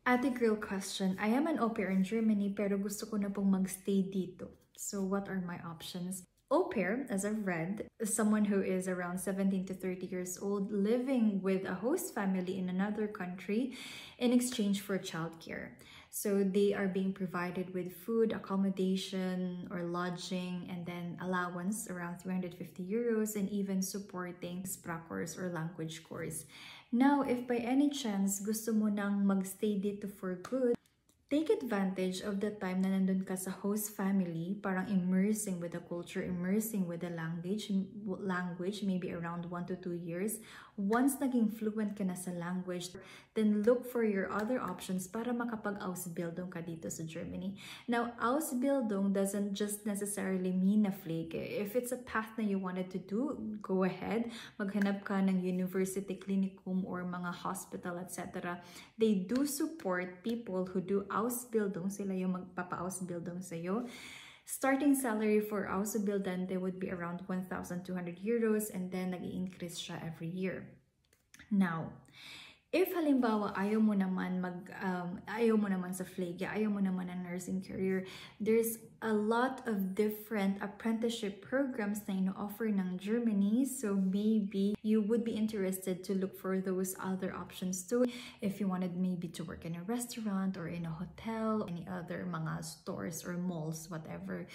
Ate girl question, I am an au pair in Germany pero gusto ko na pong magstay dito. So what are my options? Au pair, as I've read, is someone who is around 17 to 30 years old living with a host family in another country in exchange for childcare. So they are being provided with food, accommodation, or lodging, and then allowance around 350 euros, and even supporting SPRA course or language course. Now, if by any chance gusto mo nang magstay dito for good, take advantage of the time na nandun ka sa host family, parang immersing with the culture, immersing with the language, maybe around 1 to 2 years. Once naging fluent ka na sa language, then look for your other options para makapag-Ausbildung ka dito sa Germany. Now, Ausbildung doesn't just necessarily mean a Pflege. If it's a path na you wanted to do, go ahead. Maghanap ka ng university, clinicum, or mga hospital, etc. They do support people who do Ausbildung, sila yung magpapa-Ausbildung sa'yo. Starting salary for Auszubildende would be around 1,200 euros, and then nag-i-increase siya every year. Now, if halimbawa ayaw mo naman sa Pflege, ayaw mo naman ng nursing career, there's a lot of different apprenticeship programs na ino-offer ng Germany. So maybe you would be interested to look for those other options too. If you wanted maybe to work in a restaurant or in a hotel, any other mga stores or malls, whatever.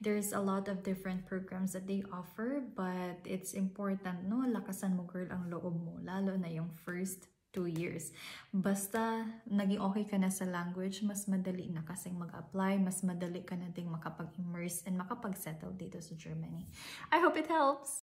There's a lot of different programs that they offer, but it's important, no? Lakasan mo girl ang loob mo, lalo na yung first 2 years. Basta naging okay ka na sa language, mas madali na kasing mag-apply, mas madali ka na ding makapag-immerse and makapag-settle dito sa Germany. I hope it helps!